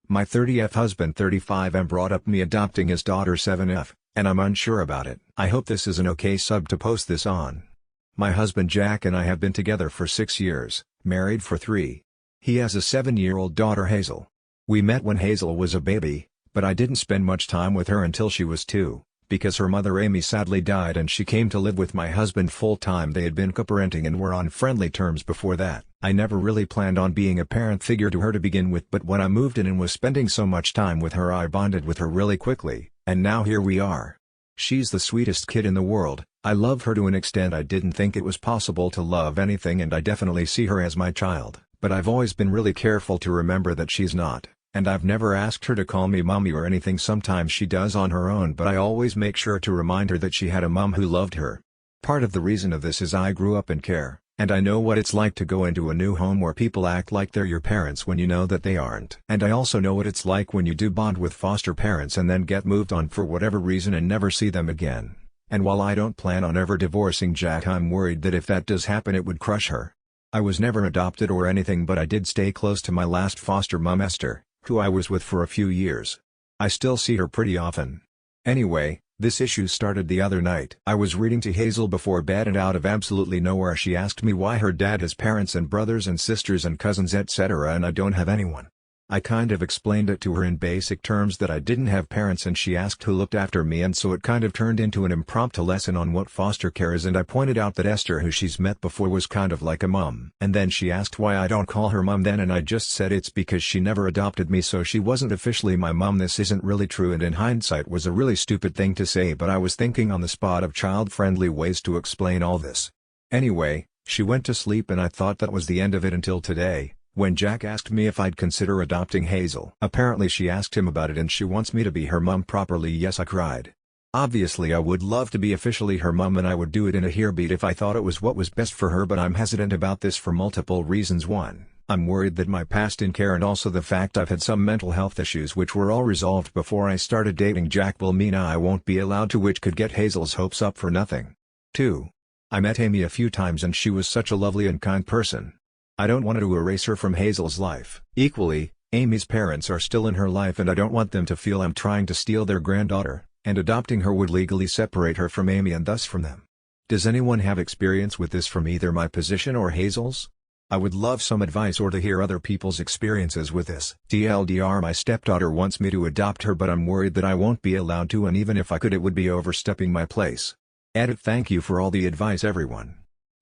My 30th husband 35M brought up me adopting his daughter 7F, and I'm unsure about it. I hope this is an okay sub to post this on. My husband Jack and I have been together for 6 years, married for 3. He has a 7-year-old daughter Hazel. We met when Hazel was a baby, but I didn't spend much time with her until she was 2, because her mother Amy sadly died and she came to live with my husband full-time. They had been co-parenting and were on friendly terms before that. I never really planned on being a parent figure to her to begin with, but when I moved in and was spending so much time with her I bonded with her really quickly, and now here we are. She's the sweetest kid in the world. I love her to an extent I didn't think it was possible to love anything, and I definitely see her as my child, but I've always been really careful to remember that she's not, and I've never asked her to call me mommy or anything. Sometimes she does on her own, but I always make sure to remind her that she had a mom who loved her. Part of the reason of this is I grew up in care, and I know what it's like to go into a new home where people act like they're your parents when you know that they aren't. And I also know what it's like when you do bond with foster parents and then get moved on for whatever reason and never see them again. And while I don't plan on ever divorcing Jack, I'm worried that if that does happen it would crush her. I was never adopted or anything, but I did stay close to my last foster mom Esther, who I was with for a few years. I still see her pretty often. Anyway, this issue started the other night. I was reading to Hazel before bed and out of absolutely nowhere she asked me why her dad has parents and brothers and sisters and cousins etc. and I don't have anyone. I kind of explained it to her in basic terms that I didn't have parents, and she asked who looked after me, and so it kind of turned into an impromptu lesson on what foster care is, and I pointed out that Esther, who she's met before, was kind of like a mom. And then she asked why I don't call her mom then, and I just said it's because she never adopted me, so she wasn't officially my mom. This isn't really true, and in hindsight was a really stupid thing to say, but I was thinking on the spot of child-friendly ways to explain all this. Anyway, she went to sleep and I thought that was the end of it until today, when Jack asked me if I'd consider adopting Hazel. Apparently she asked him about it and she wants me to be her mom properly. Yes, I cried. Obviously I would love to be officially her mom, and I would do it in a heartbeat if I thought it was what was best for her, but I'm hesitant about this for multiple reasons. 1. I'm worried that my past in care and also the fact I've had some mental health issues which were all resolved before I started dating Jack will mean I won't be allowed to, which could get Hazel's hopes up for nothing. 2. I met Amy a few times and she was such a lovely and kind person. I don't want to erase her from Hazel's life. Equally, Amy's parents are still in her life and I don't want them to feel I'm trying to steal their granddaughter, and adopting her would legally separate her from Amy and thus from them. Does anyone have experience with this from either my position or Hazel's? I would love some advice or to hear other people's experiences with this. TLDR, my stepdaughter wants me to adopt her, but I'm worried that I won't be allowed to, and even if I could it would be overstepping my place. Edit. Thank you for all the advice everyone.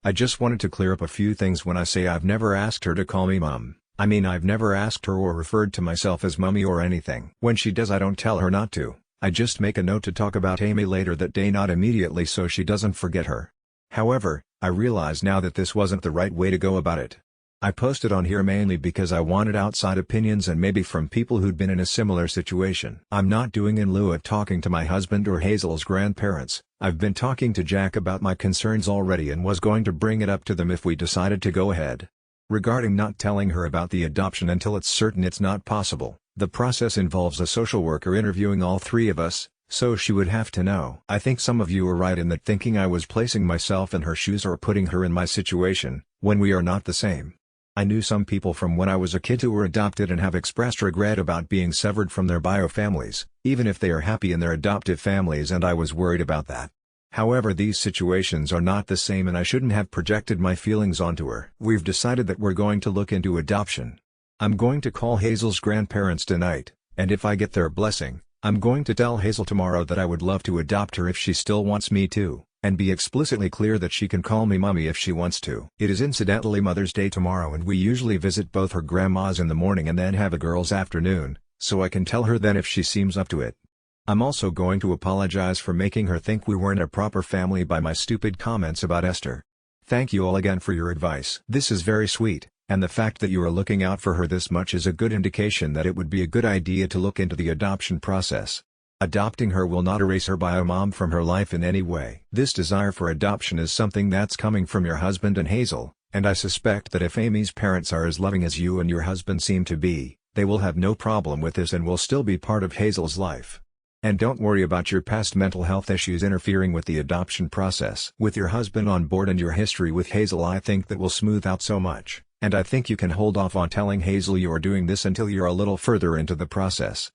I just wanted to clear up a few things when I say I've never asked her to call me mom. I mean, I've never asked her or referred to myself as mummy or anything. When she does, I don't tell her not to. I just make a note to talk about Amy later that day, not immediately, so she doesn't forget her. However, I realize now that this wasn't the right way to go about it. I posted on here mainly because I wanted outside opinions and maybe from people who'd been in a similar situation. I'm not doing in lieu of talking to my husband or Hazel's grandparents. I've been talking to Jack about my concerns already and was going to bring it up to them if we decided to go ahead. Regarding not telling her about the adoption until it's certain it's not possible, the process involves a social worker interviewing all 3 of us, so she would have to know. I think some of you are right in that thinking I was placing myself in her shoes or putting her in my situation, when we are not the same. I knew some people from when I was a kid who were adopted and have expressed regret about being severed from their bio families, even if they are happy in their adoptive families, and I was worried about that. However, these situations are not the same and I shouldn't have projected my feelings onto her. We've decided that we're going to look into adoption. I'm going to call Hazel's grandparents tonight, and if I get their blessing, I'm going to tell Hazel tomorrow that I would love to adopt her if she still wants me to, and be explicitly clear that she can call me mommy if she wants to. It is incidentally Mother's Day tomorrow and we usually visit both her grandmas in the morning and then have a girls' afternoon, so I can tell her then if she seems up to it. I'm also going to apologize for making her think we weren't a proper family by my stupid comments about Esther. Thank you all again for your advice. This is very sweet, and the fact that you are looking out for her this much is a good indication that it would be a good idea to look into the adoption process. Adopting her will not erase her bio mom from her life in any way. This desire for adoption is something that's coming from your husband and Hazel, and I suspect that if Amy's parents are as loving as you and your husband seem to be, they will have no problem with this and will still be part of Hazel's life. And don't worry about your past mental health issues interfering with the adoption process. With your husband on board and your history with Hazel, I think that will smooth out so much, and I think you can hold off on telling Hazel you are doing this until you're a little further into the process.